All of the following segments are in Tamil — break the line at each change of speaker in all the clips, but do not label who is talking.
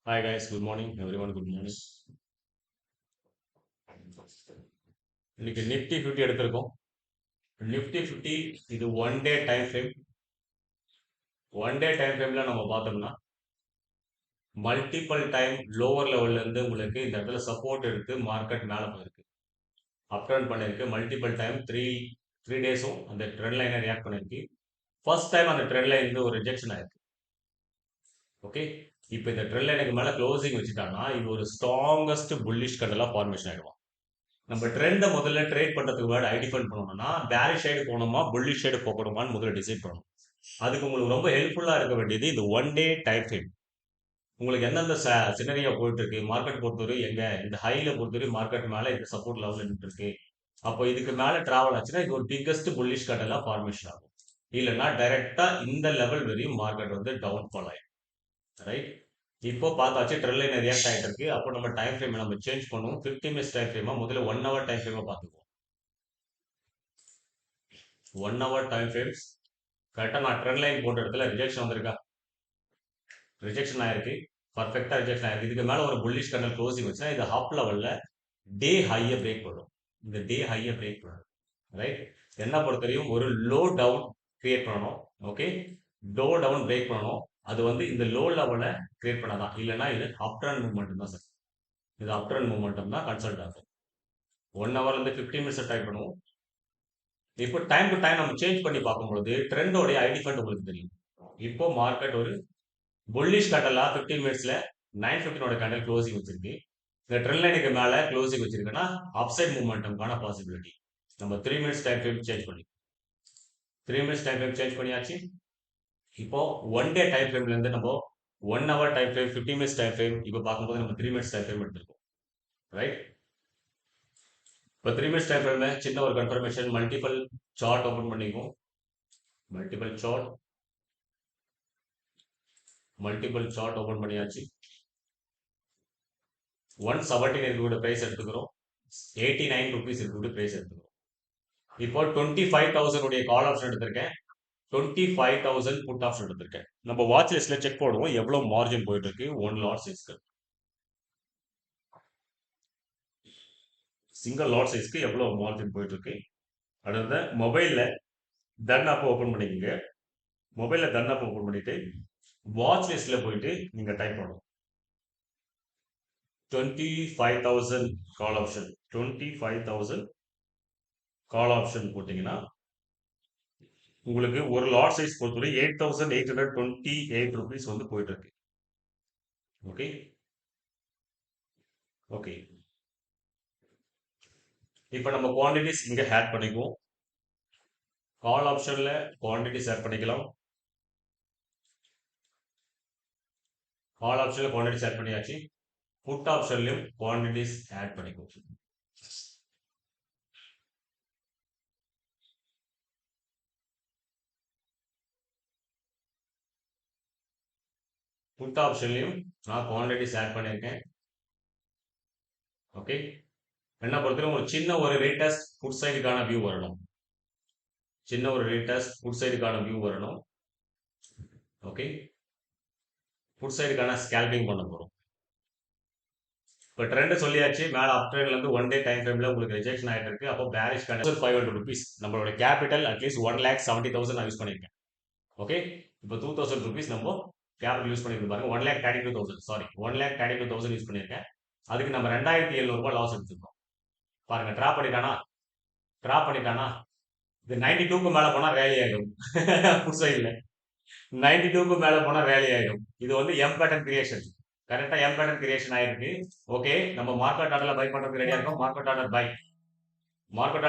Hi guys, good morning. Everyone, good morning. இன்னைக்கு நிஃப்டி 50 எடுத்திருக்கோம். நிஃப்டி 50 இது ஒன் டே டைம் ஃப்ரேம்ல நம்ம பார்த்தோம்னா மல்டிபிள் டைம் லோவர் லெவல்ல இருந்து உங்களுக்கு இந்த இடத்துல சப்போர்ட் எடுத்து மார்க்கெட் மேலே போயிருக்கு. அப் டர்ன் பண்ணிருக்கு மல்டிபிள் டைம் த்ரீ டேஸும் அந்த ட்ரெண்ட் லைனை ரியாக்ட் பண்ணிருக்கு. ஃபர்ஸ்ட் டைம் அந்த ட்ரெண்ட் லைன் வந்து ஒரு ரிஜெக்ஷன் ஆயிருக்கு. ஓகே, இப்போ இந்த ட்ரெண்ட் லைனுக்கு மேலே க்ளோசிங் வச்சுட்டாங்கன்னா இது ஒரு ஸ்ட்ராங்கஸ்ட் புல்லிஷ் கண்டலா ஃபார்மேஷன் ஆயிடும். நம்ம ட்ரெண்டை முதல்ல ட்ரேட் பண்றதுக்கு முன்னாடி ஐடென்டிஃபை பண்ணணும்னா பேரிஷ் சைடு போகணுமா புல்லிஷ் சைடு போகணுமான்னு முதல்ல டிசைட் பண்ணணும். அதுக்கு உங்களுக்கு ரொம்ப ஹெல்ப்ஃபுல்லா இருக்க வேண்டியது இந்த ஒன் டே டைம் ஃப்ரேம். உங்களுக்கு எந்தெந்த சினரியா போயிட்டு இருக்கு மார்க்கெட் பொறுத்தவரை எங்க இந்த ஹைல பொறுத்தவரை மார்க்கெட் மேல இந்த சப்போர்ட் லெவல் நின்று இருக்கு. அப்போ இதுக்கு மேல டிராவல் ஆச்சுன்னா இது ஒரு பிக்கஸ்ட் புல்லிஷ் கட்டலா ஃபார்மேஷன் ஆகும். இல்லைன்னா டைரக்டா இந்த லெவல் வரையும் மார்க்கெட் வந்து டவுன் ஃபால் ஆயிடும். ரைட், இப்போ பார்த்தாச்சு ட்ரெண்ட் லைன் ரியாக்ட் ஆகிட்டு இருக்கு. அப்போ நம்ம டைம் ஃப்ரேம் நம்ம சேஞ்ச் பண்ணுவோம். 50 மினிட்ஸ் டைம் ஃப்ரேமா முதல்ல 1 ஹவர் டைம் ஃப்ரேமா பார்த்துக்குவோம். 1 ஹவர் டைம் ஃப்ரேம்ஸ் கரெக்டாக நான் ட்ரெண்ட் லைன் போட்ட இடத்துல ரிஜெக்ஷன் வந்திருக்கா, ரிஜெக்ஷன் ஆயிருக்கு, பர்ஃபெக்டா ரிஜெக்ஷன் ஆயிருக்கு. இதுக்கு மேல ஒரு புல்லிஷ் கண்டல் க்ளோசிங் வச்சுன்னா இது ஹாப் லெவல்ல டே ஹையை பிரேக் பண்ணும். இந்த டே ஹையை பிரேக் பண்ணும். ரைட், என்ன பொறுத்தவரையும் ஒரு லோ டவுன் கிரியேட் பண்ணணும். ஓகே, லோ டவுன் பிரேக் பண்ணணும். அது வந்து இந்த லோ லெவலை கிரியேட் பண்ணாதான், இல்லைன்னா இது அப் ட்ரெண்ட் மூவ்மெண்ட் தான் சார். இது அப் ட்ரெண்ட் மூவ்மெண்டம் தான் கன்சல்ட் ஆகும். 1 ஹவர்ல இருந்து 15 மினிட்ஸ் ட்ரை பண்ணுவோம். இப்போ டைம் டு டைம் நம்ம சேஞ்ச் பண்ணி பார்க்கும்பொழுது ட்ரெண்டோடைய ஐடிஃபண்ட் உங்களுக்கு தெரியும். இப்போ மார்க்கெட் ஒரு புல்லிஷ் கேண்டலா 15 மினிட்ஸ்ல 9:15 கேண்டல் க்ளோசிங் வச்சிருக்கு. இந்த ட்ரெண்ட் லைனுக்கு மேல க்ளோசிங் வச்சிருக்குன்னா அப்சைட் மூவ்மெண்ட்டும்கான பாசிபிலிட்டி. நம்ம 3 மினிட்ஸ் டைம் ஃப்ரேம் சேஞ்ச் பண்ணி 3 மினிட்ஸ் டைம் ஃப்ரேம் சேஞ்ச் பண்ணியாச்சு. இப்போ ஒன் டே டைம் ஃப்ரேம்ல இருந்து நம்ம 1 hour time frame 15 minutes time frame இப்போ பார்க்கும்போது நம்ம 3 மினிட்ஸ் டைம் ஃப்ரேம் எடுத்திருக்கோம். ரைட், இப்போ 3 மினிட்ஸ் டைம் ஃப்ரேம்ல சின்ன ஒரு கன்ஃபர்மேஷன் மல்டிபிள் சார்ட் ஓபன் பண்ணிக்குவோம். மல்டிபிள் சார்ட் ஓபன் பண்ணியாச்சு. 117 இருக்கக்கூடிய பிரைஸ் எடுத்துக்கிறோம். 89 ருபீஸ் இருக்கக்கூடிய பிரைஸ் எடுத்துக்கிறோம். இப்போ 25,000 உடைய கால் ஆப்ஷன் எடுத்திருக்கேன். 25,000 புட் ஆப்ஷன் எடுத்திருக்கேன். நம்ம வாட்ச் லிஸ்ட்ல செக் போடுவோம் எவ்வளவு மார்ஜின் போயிட்டு இருக்கு. 1 லாட் சைஸ்க்கு சிங்கிள் லாட் சைஸ்க்கு எவ்வளவு மார்ஜின் போயிட்டு இருக்கு. அடுத்த மொபைல்ல தன் ஆப் ஓபன் பண்ணிக்கங்க. மொபைல்ல தன் ஆப் ஓபன் பண்ணிட்டு வாட்ச் லிஸ்ட்ல போயிட்டு நீங்க டைப் பண்ணணும் 25,000 கால் ஆப்ஷன். 25,000 கால் ஆப்ஷன் போட்டீங்கன்னா உங்களுக்கு ஒரு லாட் சைஸ் பொறுத்தவரை 8,828 ருபீஸ் வந்து போயிட்டு இருக்கு. ஓகே ஓகே, இப்போ நம்ம குவான்டிட்டிஸ் இங்க ஆட் பண்ணிக்குவோம். கால் ஆப்ஷன்ல குவான்டிட்டிஸ் ஆட் பண்ணிக்கலாம். கால் ஆப்ஷன்ல குவான்டிட்டிஸ் ஆட் பண்ணியாச்சு. புட் ஆப்ஷன்லயும் குவான்டிட்டிஸ் ஆட் பண்ணிக்குவோம். புட் ஆப்ஷன்லயும் நான் குவான்டிட்டிஸ் ஆட் பண்ணியிருக்கேன். ஓகே, என்ன பொறுத்தவரை ஒரு சின்ன ஒரு ரேட்டஸ்ட் புட் சைடுக்கான வியூ வரணும். சின்ன ஒரு ரேட்டஸ்ட் புட் சைடுக்கான வியூ வரணும். ஓகே, புட் சைடுக்கான ஸ்கேல்பிங் பண்ண போறோம். இப்போ ட்ரெண்ட் சொல்லியாச்சு. மேல அப் ட்ரெண்ட்ல இருந்து ஒன் டே டைம் ஃப்ரேம்ல உங்களுக்கு ரிஜெக்ஷன் ஆயிட்டு இருக்கு. அப்போ பேரிஷ் கண்டல் 500 ருபீஸ் நம்மளோட கேபிட்டல் அட்லீஸ்ட் 1,70,000 நான் யூஸ் பண்ணியிருக்கேன். ஓகே, இப்போ 2,000 ருபீஸ் நம்ம கேபிட்டல் யூஸ் பண்ணிருக்கு பாருங்க. 1,32,000 சாரி 1,32,000 யூஸ் பண்ணியிருக்கேன். அதுக்கு நம்ம 2,700 ரூபாய் லாஸ் எடுத்துருக்கோம். பாருங்க ட்ராப் பண்ணிட்டானா இது 92க்கு மேல போனா ரேலி ஆயிடும். புட் சைடுல 92க்கு மேல போனா ரேலி ஆயிடும். இது வந்து எம் பேட்டர்ன் கிரியேஷன். கரெக்டா எம் பேட்டர்ன் கிரியேஷன் ஆயிருக்கு. ஓகே, நம்ம மார்க்கெட் ஆர்டர்ல பை பண்றதுக்கு ரெடியா இருக்கோம். Market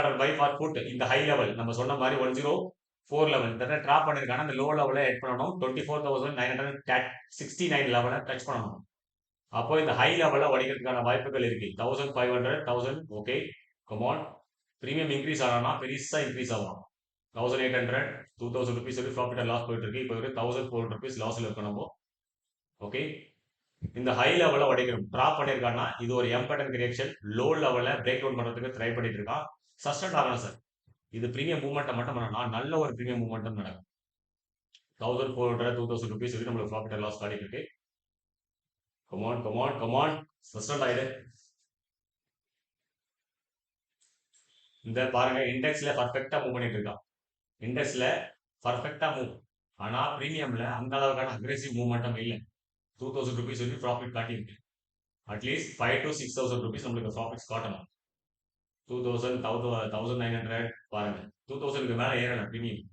order buy for put இந்த ஹை லெவல் நம்ம சொன்ன மாதிரி 104 லெவல் இந்த ட்ராப் பண்ணிருக்காங்க. அந்த லோ லெவலை ஹெட் பண்ணணும். 24,969 லெவலை டச் பண்ணணும். அப்போ இந்த ஹை லெவலை உடைக்கிறதுக்கான வாய்ப்புகள் இருக்கு. 1,500 1000 ஓகே கமான். பிரீமியம் இன்க்ரீஸ் ஆனா பெருசா இன்க்ரீஸ் ஆகும். 1,800 2,000 ருபீஸ் வரைக்கும் ப்ராஃபிட் லாஸ் போயிட்டு இருக்கு. இப்போ 1,400 ருபீஸ் லாஸ்ல இருக்கணும். ஓகே, இந்த ஹை லெவலை உடைக்கணும். ட்ராப் பண்ணிருக்காங்கன்னா இது ஒரு எம் பேட்டர்ன் கிரியேஷன். லோ லெவலை பிரேக் டவுன் பண்றதுக்கு ட்ரை பண்ணிட்டு இருக்கான். சஸ்டெண்ட் ஆகணும் சார். இது பிரீமியம் மூவ்மெண்ட் மட்டும் பண்ணணும். நல்ல ஒரு பிரீமியம் மூவ்மெண்ட் நடக்கும். 1,400 2,000 ருபீஸ் வரைக்கும் நம்மளுக்கு ப்ராஃபிட் லாஸ் காட்டிட்டு இருக்கு. கமான் கமான் கமான் சஸ்டெண்ட் ஆயிடு. இந்த பாருங்க இண்டெக்ஸ்ல பர்ஃபெக்டா மூவ் பண்ணிட்டு இருக்கான். இண்டெக்ஸ்ல பர்ஃபெக்டா மூவ். ஆனா பிரீமியம்ல அந்த அளவுக்கான அக்ரெசிவ் மூவ்மெண்ட்டும் இல்லை. 2000 rupees வரைக்கும் ப்ராஃபிட் காட்டியிருக்கு. அட்லீஸ்ட் 5 to 6000 rupees நம்மளுக்கு ப்ராஃபிட்ஸ் காட்டணும். 2000 1900 பாருங்க 2000க்கு மேல ஏறல பிரீமியம்.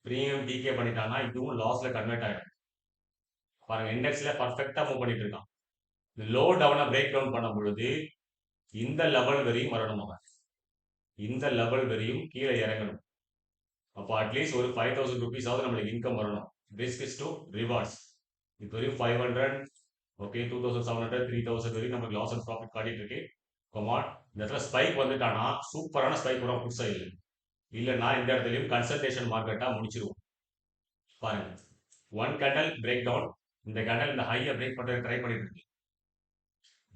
பிரீமியம் டிகே பண்ணிட்டான்னா இதுவும் லாஸ்ல கன்வெர்ட் ஆயிடும். பாருங்க இண்டெக்ஸ்ல பர்ஃபெக்டா மூவ் பண்ணிட்டு இருக்கான். லோ டவுனை பிரேக் டவுன் பண்ணும் பொழுது இந்த லெவல் வரையும் வரணும். அவன் இந்த லெவல் வரையும் கீழே இறங்கணும். அப்போ அட்லீஸ்ட் ஒரு 5000 rupees-ஆவது நம்மளுக்கு இன்கம் வரணும். Risk is to rewards. இப்போ வரையும் 500, ஓகே 2700, 3000 வரைக்கும் நமக்கு லாஸ் அண்ட் ப்ராஃபிட் காட்டிட்டு இருக்கு. கமான் இந்த இடத்துல ஸ்பைக் வந்துட்டானா சூப்பரான ஸ்பைக் வரும் புதுசா இல்லை. இல்லைன்னா இந்த இடத்துலையும் கன்சல்டேஷன் மார்க்கெட்டா முடிச்சிருவோம். பாருங்க ஒன் கேண்டல் பிரேக் டவுன். இந்த கேண்டல் இந்த ஹையை பிரேக் பண்ண ட்ரை பண்ணிட்டு இருக்கு.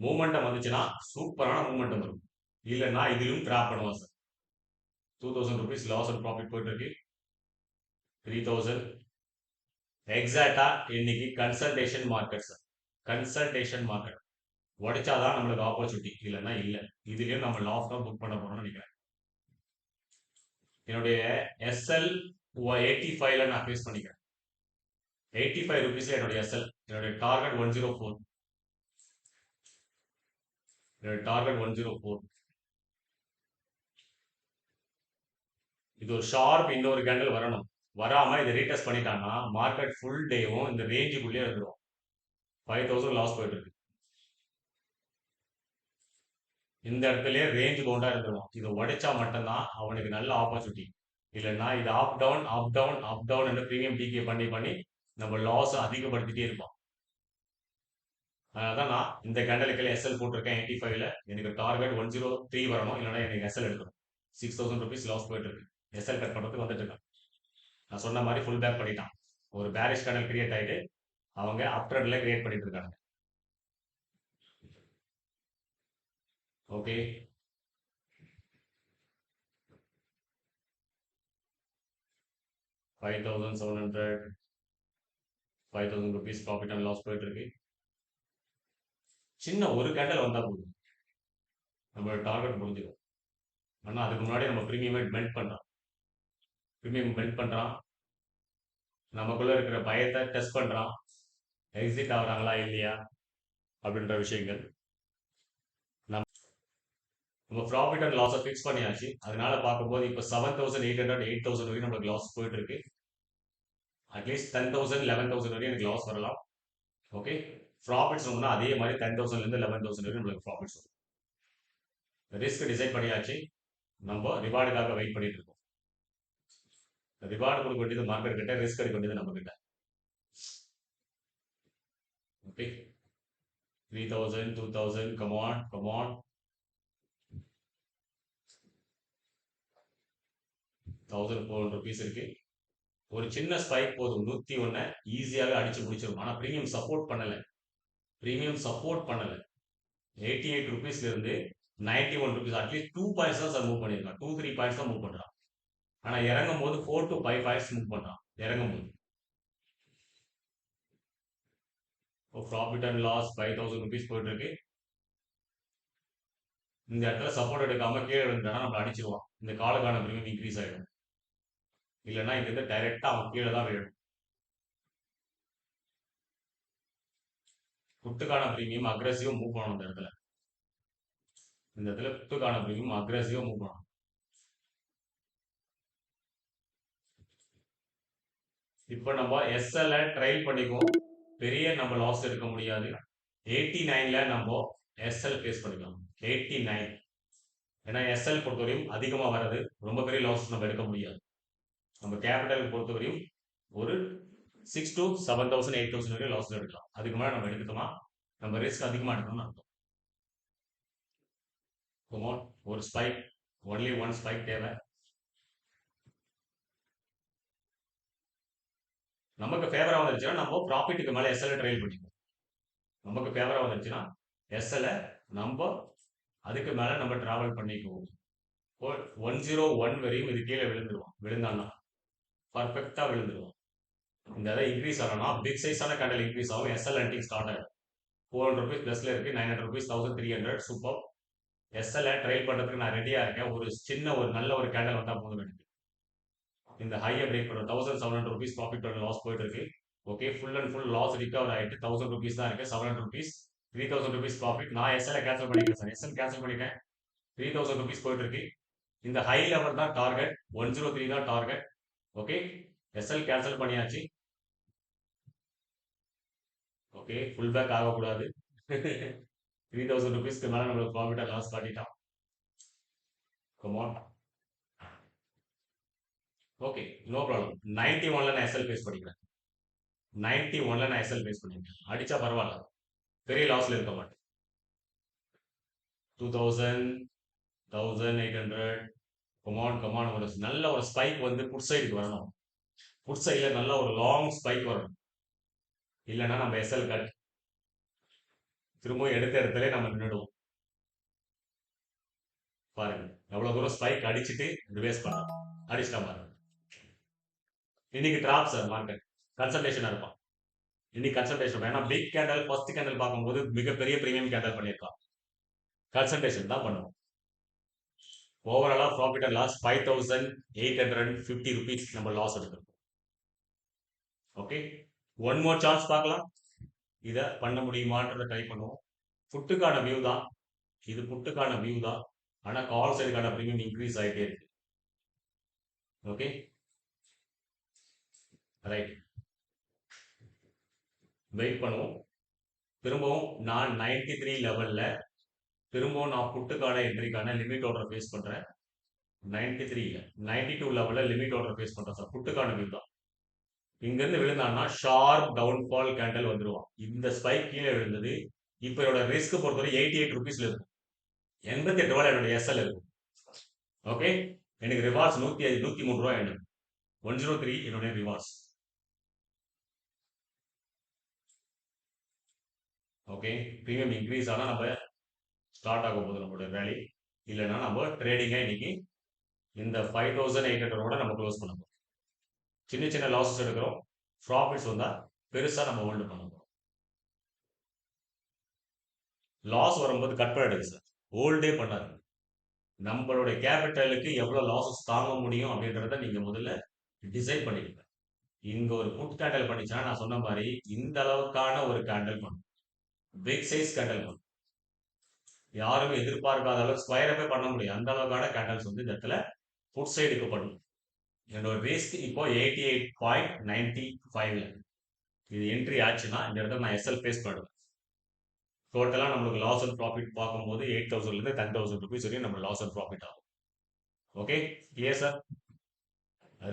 மூமெண்டம் வந்துச்சுன்னா சூப்பரான மூமெண்டம் வரும். இல்லைன்னா இதிலும் ட்ராப் பண்ணுவோம் சார். 2000 rupees லாஸ் அண்ட் ப்ராஃபிட் போயிட்டு இருக்கு. 3000 எக்ஸாக்டா இன்னைக்கு கன்சல்டேஷன் மார்க்கெட் சார். கன்சல்டேஷன் மார்க்கெட் உடைச்சாதான் நம்மளுக்கு ஆப்பர்ச்சுனிட்டி, இல்லைன்னா இல்லை. இதுலயும் நம்ம லாஸ் தான் புக் பண்ண போறோம்னு நினைக்கிறேன். என்னுடைய எஸ்எல் 85ல நான் ஃபேஸ் பண்ணிக்கிறேன். 85 rupeesல என்னுடைய எஸ்எல். என்னுடைய டார்கெட் 104. என்னுடைய டார்கெட் 104. இது ஒரு ஷார்ப் இன்னொரு கேண்டில் வரணும். வராம இதை ரீடெஸ்ட் பண்ணிட்டாங்கன்னா மார்க்கெட் ஃபுல் டேவும் இந்த ரேஞ்சுக்குள்ளேயே வந்துடும். 5000 லாஸ் போயிட்டு இருக்கு. இந்த இடத்துலயே ரேஞ்ச் பவுண்டா இருந்துடும். இதை உடைச்சா மட்டும்தான் அவனுக்கு நல்ல ஆப்பர்ச்சுனிட்டி. இல்லைன்னா இது up down up down up down என்று பிரீமியம் டிகே பண்ணி பண்ணி நம்ம லாஸ் அதிகப்படுத்திட்டே இருப்போம். அதனால நான் இந்த கேண்டலுக்கு எஸ்எல் போட்டிருக்கேன் 85ல. எனக்கு டார்கெட் 103 வரணும், இல்லைன்னா எனக்கு எஸ்எல் எடுக்கணும். 6000 rupees லாஸ் போயிட்டு இருக்கு. எஸ்எல் கட் பண்ணுறதுக்கு வந்துட்டு இருக்கேன். நான் சொன்ன மாதிரி ஃபுல் பேக் பண்ணிட்டான். ஒரு பேரிஷ் கேண்டல் கிரியேட் ஆகிட்டு அவங்க அப் ட்ரெண்ட்ல கிரியேட் பண்ணிட்டு இருக்காங்க. Okay 5700 5000 rupees profit and loss போயிட்டு இருக்கு. சின்ன ஒரு கேண்டல் வந்தா போதும் நம்மளோட டார்கெட் முடிஞ்சிடும். ஆனால் அதுக்கு முன்னாடி நம்ம ப்ரீமியமே மெல்ட் பண்றோம். ப்ரீமியம் மெல்ட் பண்றான். நமக்குள்ள இருக்கிற பயத்தை டெஸ்ட் பண்றான். எக்ஸிட் ஆகுறாங்களா இல்லையா அப்படின்ற விஷயங்கள். நம்ம ப்ராஃபிட் அண்ட் லாஸை ஃபிக்ஸ் பண்ணியாச்சு. அதனால பார்க்கும்போது இப்போ 7800 8000 வரைக்கும் நம்மளுக்கு லாஸ் போயிட்டு இருக்கு. அட்லீஸ்ட் 10,000 11,000 வரையும் எனக்கு லாஸ் வரலாம். ஓகே ப்ராஃபிட்ஸ் வரும்னா அதே மாதிரி 10,000லேருந்து 11,000 வரைக்கும் நம்மளுக்கு ப்ராஃபிட்ஸ் வரும். ரிஸ்க் டிசைட் பண்ணியாச்சு. நம்ம ரிவார்டுக்காக வெயிட் பண்ணிட்டு இருக்கோம். ரிவார்டு கொடுக்க வேண்டியது மார்க்கெட் கிட்ட, ரிஸ்க் எடுக்க வேண்டியது நம்ம கிட்ட. ஓகே 3000 2000 கமான் கமான் 1400 rupees இருக்கு. ஒரு சின்ன ஸ்பைக் போதும் 101 ஈஸியாக அடிச்சு முடிச்சிடும். ஆனால் ப்ரீமியம் சப்போர்ட் பண்ணல. ப்ரீமியம் சப்போர்ட் பண்ணல. 88 rupeesல இருந்து 91 rupees அட்லீஸ்ட் 2 பாயிண்ட்ஸ் தான் சார் மூவ் பண்ணியிருக்கான். 2-3 பாயிண்ட்ஸ் தான் மூவ் பண்றான். ஆனா இறங்கும் போது 4 to 5 பாயிண்ட்ஸ் மூவ் பண்றான் இறங்கும் போது. ப்ராஃபிட் அண்ட் லாஸ் 5000 rupees போயிட்டு இருக்கு. இந்த இடத்துல சப்போர்ட் எடுக்காம கீழே விழுந்துட்டானா நம்ம அடிச்சிருவான். இந்த காலுக்கான ப்ரீமியம் இன்க்ரீஸ் ஆகிடும். இல்லைன்னா இங்கிருந்து டைரக்டா அவன் கீழே தான் விழும். புட்டுக்கான ப்ரீமியம் அக்ரெசிவ் மூவ் பண்ணணும். இந்த இடத்துல புட்டுக்கான ப்ரீமியம் அக்ரெசிவ் மூவ் பண்ணணும். இப்போ நம்ம எஸ்எல்ல ட்ரைல் பண்ணிக்குவோம். பெரிய நம்ம லாஸ் எடுக்க முடியாது. 89ல நம்ம எஸ்எல் ஃபேஸ் பண்ணிக்கலாம். 89 ஏன்னா எஸ்எல் பொறுத்தவரையும் அதிகமாக வர்றது ரொம்ப பெரிய லாஸ் நம்ம எடுக்க முடியாது. நம்ம கேபிட்டல் பொறுத்தவரையும் ஒரு 6 to 7,000 8,000 வரையும் லாஸ் எடுக்கலாம். அதுக்கு மேலே நம்ம எடுத்துட்டோமா நம்ம ரிஸ்க் அதிகமாக எடுக்கணும்னு அர்த்தம். ஒரு ஸ்பைக், ஒன்லி ஒன் ஸ்பைக் தேவை. நமக்கு ஃபேவரா வந்துருச்சுன்னா நம்ம ப்ராஃபிட்டுக்கு மேலே எஸ்எல்ல ட்ரைல் பண்ணிக்குவோம். நமக்கு ஃபேவரா வந்துருச்சுன்னா எஸ்எல்ல நம்ம அதுக்கு மேலே நம்ம டிராவல் பண்ணிக்குவோம். 101 வரையும் இது கீழே விழுந்துருவோம். விழுந்தான்னா பர்ஃபெக்டா விழுந்துருவோம். இந்த இதை இன்க்ரீஸ் ஆகணும்னா பிக் சைஸான கேண்டல் இன்க்ரீஸ் ஆகும். எஸ்எல் ஹண்டிங் ஸ்டார்ட் ஆகும். 400 ப்ளஸ்ல இருக்கு. 900 1300 சூப்பர். எஸ்எல்ல ட்ரைல் பண்றதுக்கு நான் ரெடியா இருக்கேன். ஒரு சின்ன ஒரு நல்ல ஒரு கேண்டல் வந்தா போதும் எனக்கு. இந்த ஹையை பிரேக் பண்ணுறோம். ₹1700 ப்ராஃபிட் அண்ட் லாஸ் போயிட்டு இருக்கு. Okay, full and full loss recover ஆயிட்டு ₹1000 தான் இருக்கு. ₹700 ₹3000 ப்ராஃபிட். நான் எஸ்எல்ல கேன்சல் பண்ணிக்கிறேன் சார். எஸ்எல் கேன்சல் பண்ணிட்டேன். ₹3000 போயிட்டு இருக்கு. இந்த ஹை லெவல் தான் டார்கெட். 103 தான் டார்கெட். ஓகே, எஸ்எல் கேன்சல் பண்ணியாச்சு. ஓகே, ஃபுல் பேக் ஆகக்கூடாது. ₹3000 மேல நம்மளுக்கு ப்ராஃபிட் அண்ட் லாஸ் காட்டிட்டான். கமான். Okay, no problem. 91ல நான் எஸ்எல் பேஸ் பண்ணிக்கிறேன். 91ல நான் எஸ்எல் பேஸ் பண்ணிக்கிறேன். அடிச்சா பரவாயில்ல, பெரிய லாஸ்ல இருக்க மாட்டேன். 2000 1800 கமான் கமான். ஒரு நல்ல ஒரு ஸ்பைக் வந்து புட் சைடுக்கு வரணும். புட் சைடில் நல்ல ஒரு லாங் ஸ்பைக் வரணும். இல்லைன்னா நம்ம எஸ்எல் கட். திரும்பவும் எடுத்த இடத்துல நம்ம நின்றுடுவோம். பாருங்க எவ்வளவு தூரம் ஸ்பைக் அடிச்சுட்டு ரிவேஸ் பண்ணலாம். அடிச்சிட்டா பாருங்க. இன்னைக்கு டிராப் சார் மார்க்கெட். கன்சல்டேஷனா இருப்பான் இன்னைக்கு. கன்சல்டேஷன் ஏன்னா பிக் கேண்டல் ஃபர்ஸ்ட் கேண்டல் பார்க்கும்போது மிகப்பெரிய பிரீமியம் கேண்டல் பண்ணியிருக்கான். கன்சல்டேஷன் தான் பண்ணுவோம். ஓவராலா ப்ராஃபிட் அண்ட் லாஸ் ₹5850 நம்ம லாஸ் எடுக்கிறோம். ஓகே, ஒன் மோர் சான்ஸ் பார்க்கலாம். இதை பண்ண முடியுமான்றதை ட்ரை பண்ணுவோம். புட்டுக்கான வியூ தான் இது. புட்டுக்கான வியூ தான். ஆனால் கால் சைடுக்கான ப்ரீமியம் இன்க்ரீஸ் ஆகிட்டே இருக்கு. ஓகே ரைட், வெயிட் பண்ணுவோம். திரும்பவும் நான் 93 லெவல்ல திரும்பவும் நான் புட்டுக்கான என்ட்ரிக்கான லிமிட் ஆர்டர் ஃபேஸ் பண்றேன். 93 92 லெவல்ல லிமிட் ஆர்டர் ஃபேஸ் பண்றேன் சார். புட்டுக்கான வியூ தான். இங்கிருந்து விழுந்தான்னா ஷார்ப் டவுன்ஃபால் கேண்டல் வந்துருவான். இந்த ஸ்பைக் கீழே விழுந்தது. இப்போ என்னோட ரிஸ்க் பொறுத்தவரை ₹88 இருக்கும். 88 என்னோட எஸ்எல் இருக்கும். ஓகே, எனக்கு ரிவார்ட்ஸ் ₹103 வேணும். 103 என்னுடைய ரிவார்ட்ஸ். ஓகே, ப்ரீமியம் இன்க்ரீஸ் ஆனால் நம்ம ஸ்டார்ட் ஆகும் போது நம்மளோட வேலி. இல்லைன்னா நம்ம ட்ரேடிங்கை இன்னைக்கு இந்த 5800 நம்ம க்ளோஸ் பண்ண போகிறோம். சின்ன சின்ன லாஸஸ் எடுக்கிறோம். ப்ராஃபிட்ஸ் வந்தால் பெருசாக நம்ம ஹோல்டு பண்ண போகிறோம். லாஸ் வரும்போது கட் பண்ணிடுங்க சார். ஹோல்டே பண்ணாது. நம்மளுடைய கேபிட்டலுக்கு எவ்வளோ லாஸஸ் தாங்க முடியும் அப்படின்றத நீங்கள் முதல்ல டிசைட் பண்ணிடுங்க. இங்கே ஒரு புட் கேண்டல் பண்ணிச்சுன்னா நான் சொன்ன மாதிரி இந்த அளவுக்கான ஒரு கேண்டல் பண்ணும். பிக் சைஸ் கேண்டல் பண்ணும். யாருமே எதிர்பார்க்காத அளவுக்கு ஸ்கொயரப்பே பண்ண முடியும். அந்த அளவுக்கான கேண்டல்ஸ் வந்து இந்த இடத்துல புட் சைடுக்கு பண்ணும். என்னோட ரிஸ்க் இப்போ 88.95ல இது என்ட்ரி ஆச்சுன்னா இந்த இடத்துல நான் எஸ்எல் ஃபேஸ் பண்ணுவேன். டோட்டலாக நம்மளுக்கு லாஸ் அண்ட் ப்ராஃபிட் பார்க்கும்போது 8000லேருந்து ₹10,000 வரையும் நம்ம லாஸ் அண்ட் ப்ராஃபிட் ஆகும். Okay clear sir.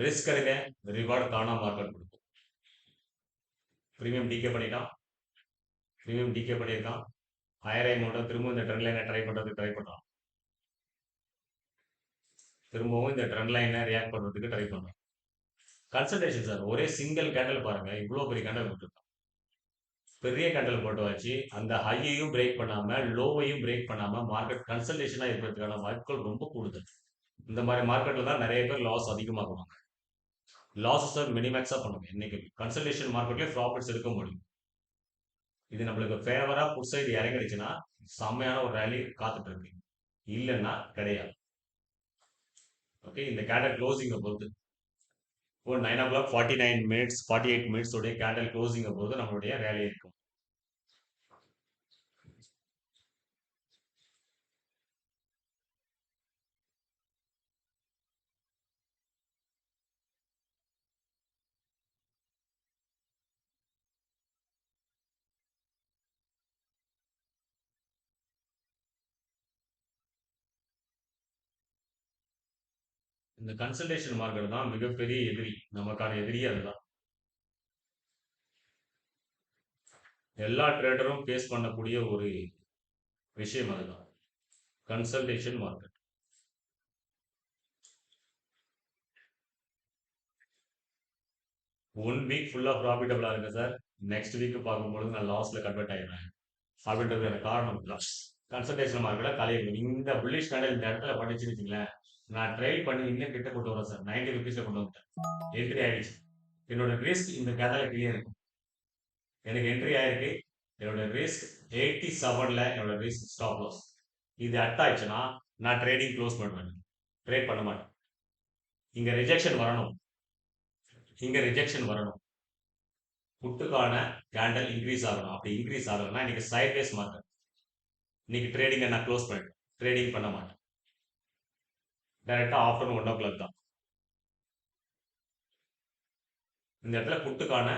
ரிஸ்க் எடுங்க, ரிவார்டு தானா மார்க்கெட் கொடுக்கும். ப்ரீமியம் டிகே பண்ணிட்டான். ப்ரீமியம் டிகே பண்ணியிருக்கான். ஹையர் அமௌண்ட்டை திரும்ப இந்த ட்ரெண்ட் லைனை ட்ரை பண்ணுறதுக்கு ட்ரை பண்ணுறான். திரும்பவும் இந்த ட்ரெண்ட் லைனை ரியாக்ட் பண்ணுறதுக்கு ட்ரை பண்ணுறான். Consultation sir. ஒரே சிங்கிள் கேண்டல் பாருங்க, இவ்வளோ பெரிய கேண்டல் போட்டுருக்கான். பெரிய கேண்டல் போட்டு வச்சு அந்த ஹையையும் பிரேக் பண்ணாம லோவையும் பிரேக் பண்ணாம மார்க்கெட் கன்சல்டேஷனா இருக்கிறதுக்கான வாய்ப்புகள் ரொம்ப கூடுதல். இந்த மாதிரி மார்க்கெட்ல தான் நிறைய பேர் லாஸ் அதிகமாகுவாங்க. லாஸஸை மினிமேக்ஸா பண்ணுங்க. இன்னைக்கு கன்சல்டேஷன் மார்க்கெட்லயே ப்ராஃபிட்ஸ் எடுக்க முடியும். இது நம்மளுக்கு ஃபேவரா புட் சைடு இறங்கிடுச்சுன்னா செம்மையான ஒரு ரேலி காத்துட்டு இருக்கு. இல்லைன்னா கிடையாது. ஓகே, இந்த கேண்டல் க்ளோசிங்கை பொறுத்து ஒரு 9 o'clock 49 minutes 48 minutes உடைய கேண்டல் க்ளோசிங்கை பொறுத்து நம்மளுடைய ரேலி இருக்கும். இந்த கன்சல்டேஷன் மார்க்கெட் தான் மிகப்பெரிய எதிரி. நமக்கான எதிரியே அதுதான். எல்லா ட்ரேடரும் ஃபேஸ் பண்ணக்கூடிய ஒரு விஷயம் அதுதான், கன்சல்டேஷன் மார்க்கெட். ஒன் வீக் ஃபுல்லா ப்ராஃபிட்டபிளா இருக்கு சார். நெக்ஸ்ட் வீக் பார்க்கும்பொழுது நான் லாஸ்ல கன்வெர்ட் ஆயிடுறேன் அப்படின்றது எனக்கு காரணம் இல்லை. கன்சல்டேஷன் மார்க்கெட்ல தலையை இந்த புல்லிஷ் கேண்டல் இந்த இடத்துல பண்ணிச்சுன்னு வச்சுங்களேன், நான் ட்ரைல் பண்ணி இன்னும் கிட்ட கொண்டு வரேன் சார். ₹90 கொண்டு வந்துட்டேன். என்ட்ரி ஆயிடுச்சு. என்னோட ரிஸ்க் இந்த கேண்டல கிளியர் இருக்கும். எனக்கு என்ட்ரி ஆயிருக்கு. என்னோட ரிஸ்க் 87ல என்னோட ரிஸ்க் ஸ்டாப் லாஸ். இது அட் ஆயிடுச்சுன்னா நான் ட்ரேடிங் க்ளோஸ் பண்ணுவேன். ட்ரேட் பண்ண மாட்டேன். இங்க ரிஜெக்ஷன் வரணும். இங்க ரிஜெக்ஷன் வரணும். புட்டுக்கான கேண்டல் இன்க்ரீஸ் ஆகணும். அப்படி இன்க்ரீஸ் ஆகலைன்னா இன்னைக்கு சைட்வேஸ் மார்க்கெட். இன்னைக்கு ட்ரேடிங்கை நான் க்ளோஸ் பண்ணிட்டேன். ட்ரேடிங் பண்ண மாட்டேன். டைரக்டா ஆஃப்டர்நூன் 1 o'clock தான். இந்த இடத்துல புட்டுக்கான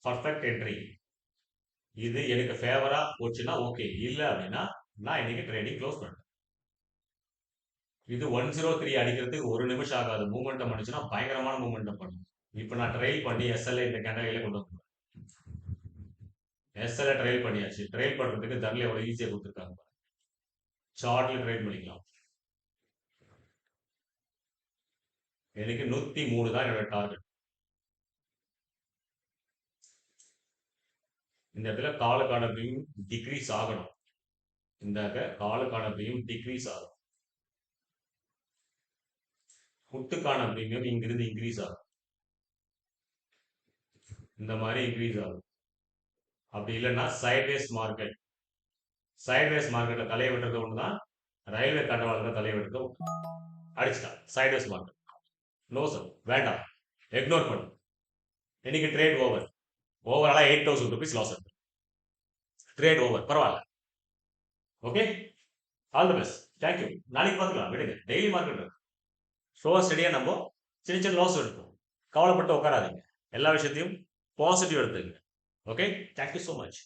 பர்ஃபெக்ட் என்ட்ரி. இது எனக்கு ஃபேவரா போச்சுன்னா ஓகே. இல்ல அப்படின்னா நான் இன்னைக்கு ட்ரேடிங் க்ளோஸ் பண்ணிட்டேன். இது 103 அடிக்கிறதுக்கு ஒரு நிமிஷம் ஆகாது. மூமெண்டம் பண்ணுச்சுன்னா பயங்கரமான மூமெண்டம் பண்ணும். இப்போ நான் ட்ரைல் பண்ணி எஸ்எல்ஏ இந்த கேண்டல்ல கொண்டு வந்துருவேன். எஸ்எல்ஏ ட்ரைல் பண்ணியாச்சு. ட்ரைல் பண்றதுக்கு தர்ல எவ்வளவு ஈஸியா கொடுத்துருக்காங்க. சார்ட்ல ட்ரைல் பண்ணிக்கலாம். எனக்கு 103 தான் என்னோட டார்கெட். இந்த இடத்துல காலுக்கான பிரீமியம் டிக்ரீஸ் ஆகணும். இந்த காலுக்கான பிரீமியம் டிக்ரீஸ் ஆகும். புட்டுக்கான பிரீமியம் இங்கிருந்து இன்க்ரீஸ் ஆகும். இந்த மாதிரி இன்க்ரீஸ் ஆகும். அப்படி இல்லைன்னா சைட்வேஸ் மார்க்கெட். சைட்வேஸ் மார்க்கெட்டை தலையை விட்டுறது ஒன்று தான். ரயில்வே தண்டவாளத்தில் தலையை விட்டுறது அடிச்சுட்டான். Sideways market. நோ சார், வேண்டாம், இக்னோர் பண்ணு. இன்னைக்கு ட்ரேட் ஓவர். ஓவராலாக 8,000 rupees லாஸ் இருக்கு. ட்ரேட் ஓவர், பரவாயில்ல. Okay, all the best, thank you. நாளைக்கு பார்த்துக்கலாம், விடுங்க. டெய்லி மார்க்கெட் இருக்கு. ஸ்லோவா ஸ்டடியாக நம்ம சின்ன சின்ன லாஸ் எடுப்போம். கவலைப்பட்டு உட்காராதீங்க. எல்லா விஷயத்தையும் பாசிட்டிவ் எடுத்துங்க. Okay, thank you so much.